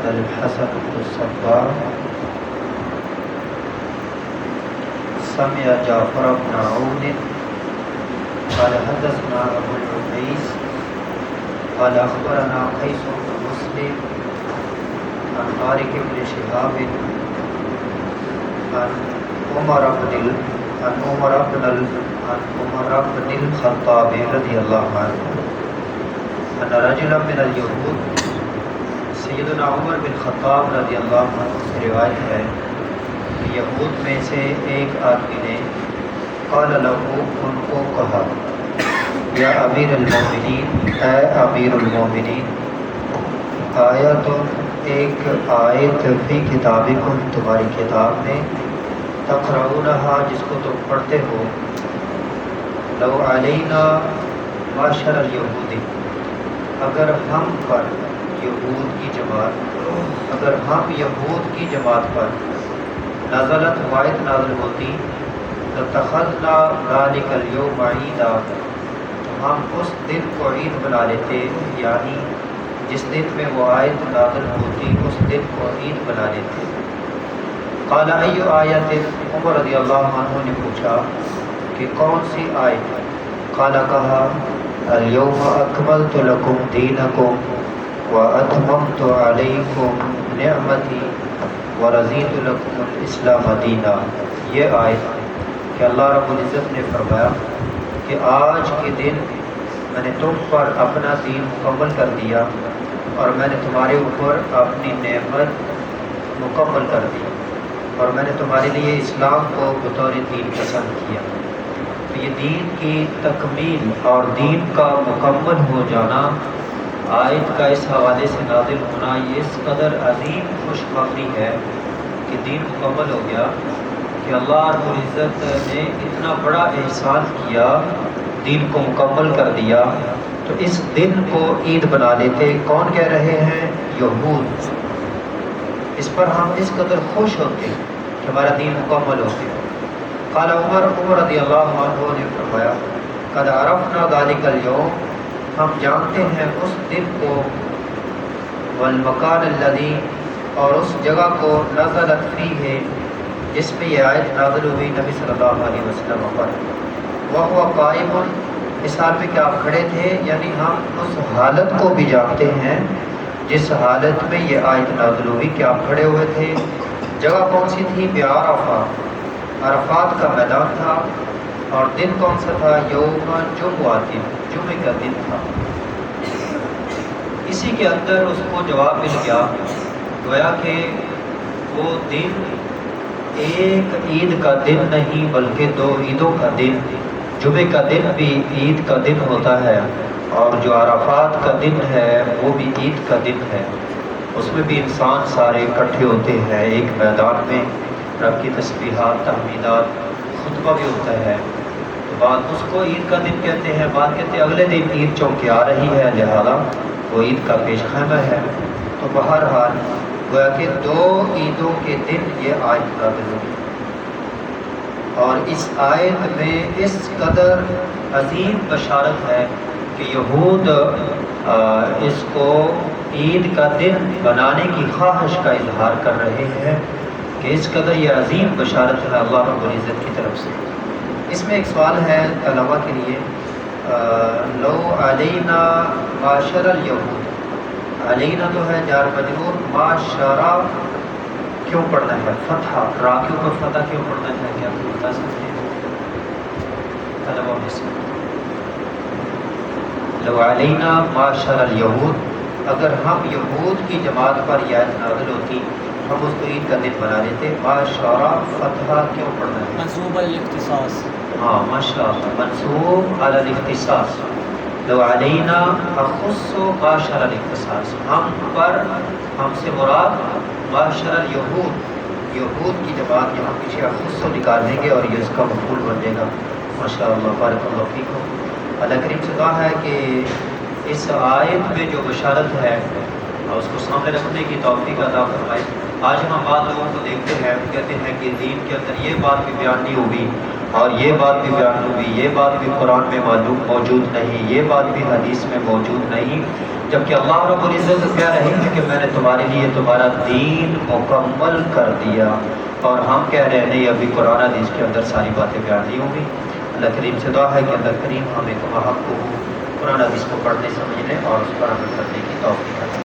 حدثنا الحسن بن الصباح سمع جعفر بن عون قال حدثنا ابو العبيس قال اخبرنا قيس بن مسلم عن طارق بن شهاب عن عمر بن الخطاب رضی اللہ عنہ ان رجلا من اليهود، سیدنا عمر بن خطاب رضی اللہ عنہ سے روایت ہے کہ یہود میں سے ایک آدمی نے قال له، ان کو کہا، یا امیر المومنین، اے امیر المومنین، آیت، ایک آیت فی کتابکم، تمہاری کتاب میں، تقرؤونہا، جس کو تم پڑھتے ہو، لو علینا معشر الیہودی، اگر ہم پر یہود کی جماعت، اگر ہم یہود کی جماعت پر نزلت وائد نازل ہوتی، لاتخذنا ذلک اليوم عیدا، ہم اس دن کو عید بنا لیتے، یعنی جس دن میں وہ آیت نازل ہوتی اس دن کو عید بنا لیتے۔ قال ای آیت، عمر رضی اللہ عنہ نے پوچھا کہ کون سی آیت؟ قال، کہا، الیوم اکملت لکم دینکم واتممت علیکم نعمتی ورضیت لکم الاسلام دینا۔ یہ آیت کہ اللہ رب العزت نے فرمایا کہ آج کے دن میں نے تم پر اپنا دین مکمل کر دیا اور میں نے تمہارے اوپر اپنی نعمت مکمل کر دی، اور میں نے تمہارے لیے اسلام کو بطور دین پسند کیا۔ تو یہ دین کی تکمیل اور دین کا مکمل ہو جانا، آیت کا اس حوالے سے نازل ہونا، یہ اس قدر عظیم خوشخبری ہے کہ دین مکمل ہو گیا، کہ اللہ رب العزت نے اتنا بڑا احسان کیا، دین کو مکمل کر دیا۔ تو اس دن کو عید بنا لیتے، کون کہہ رہے ہیں؟ یہود۔ اس پر ہم اس قدر خوش ہوتے کہ ہمارا دین مکمل ہو گیا۔ قال عمر رضی اللہ عنہ نے فرمایا، قد عرفنا ذلک اليوم، ہم جانتے ہیں اس دن کو، والمکان الذی، اور اس جگہ کو، نزلت فیہ، جس میں یہ آیت نازل ہوئی نبی صلی اللہ علیہ وسلم پر، وہو قائم، اس حال میں کہ آپ کھڑے تھے، یعنی ہم اس حالت کو بھی جانتے ہیں جس حالت میں یہ آیت نازل ہوئی کہ آپ کھڑے ہوئے تھے۔ جگہ کون سی تھی؟ بعرفہ، عرفات کا میدان تھا، اور دن کون سا تھا؟ یوم جمعہ، جمعے کا دن تھا۔ اسی کے اندر اس کو جواب مل گیا، گویا کہ وہ دن ایک عید کا دن نہیں بلکہ دو عیدوں کا دن، جمعے کا دن بھی عید کا دن ہوتا ہے، اور جو عرفات کا دن ہے وہ بھی عید کا دن ہے۔ اس میں بھی انسان سارے اکٹھے ہوتے ہیں ایک میدان میں، رب کی تسبیحات، تحمیدات، خطبہ بھی ہوتا ہے۔ تو بعد اس کو عید کا دن کہتے ہیں، بعد کہتے ہیں اگلے دن عید چونکہ آ رہی ہے لہذا وہ عید کا پیش خیمہ ہے۔ تو بہرحال گویا کہ دو عیدوں کے دن یہ آیت نازل ہوئی، اور اس آیت میں اس قدر عظیم بشارت ہے کہ یہود اس کو عید کا دن بنانے کی خواہش کا اظہار کر رہے ہیں، کہ اس قدر یہ عظیم بشارت ہے اللہ رب العزت کی طرف سے۔ اس میں ایک سوال ہے علماء کے لیے، لو علینا معشر الیہود، علینا تو ہے جار مجرور، معشرہ کیوں پڑھنا ہے فتحہ؟ را کے اوپر فتح کیوں پڑھنا ہے؟ کیا آپ بتا سکتے ہیں طلبہ میں سے؟ لو علینا معشر الیہود، اگر ہم یہود کی جماعت پر یہ آیت نازل ہوتی، ہم اس کو عید کا دن بنا لیتے۔ معشرہ فتحہ کیوں پڑھنا ہے؟ منصوب الاختصاص، ہاں ماشاء اللہ، منصوب علی الاختصاص۔ لو علینا اخص معشر الاختصاص، ہم پر، ہم سے مراد معشر الیہود، یہود کی جماعت، یہاں پیچھے اخص نکال دیں گے اور یہ اس کا مفعول بن جائے گا۔ ماشاء اللہ، بارک اللہ فیکم۔ اللہ کریم سے دعا ہے کہ اس آیت میں جو بشارت ہے اس کو سامنے رکھنے کی توفیق عطا فرمائے۔ آج ہم بعض لوگوں کو دیکھتے ہیں، کہتے ہیں کہ دین کے اندر یہ بات بھی بیان نہیں ہوئی اور یہ بات بھی بیان ہوئی، یہ بات بھی قرآن میں موجود نہیں، یہ بات بھی حدیث میں موجود نہیں، جبکہ اللہ رب العزت کہہ رہے ہیں کہ میں نے تمہارے لیے تمہارا دین مکمل کر دیا، اور ہم کہہ رہے ہیں نہیں ابھی قرآن حدیث کے اندر ساری باتیں بیان نہیں ہوئی۔ اللہ کریم سے دعا ہے کہ اللہ کریم ہمیں حق کو قرآن حدیث کو پڑھنے سمجھنے اور اس پر عمل کرنے کی توفیق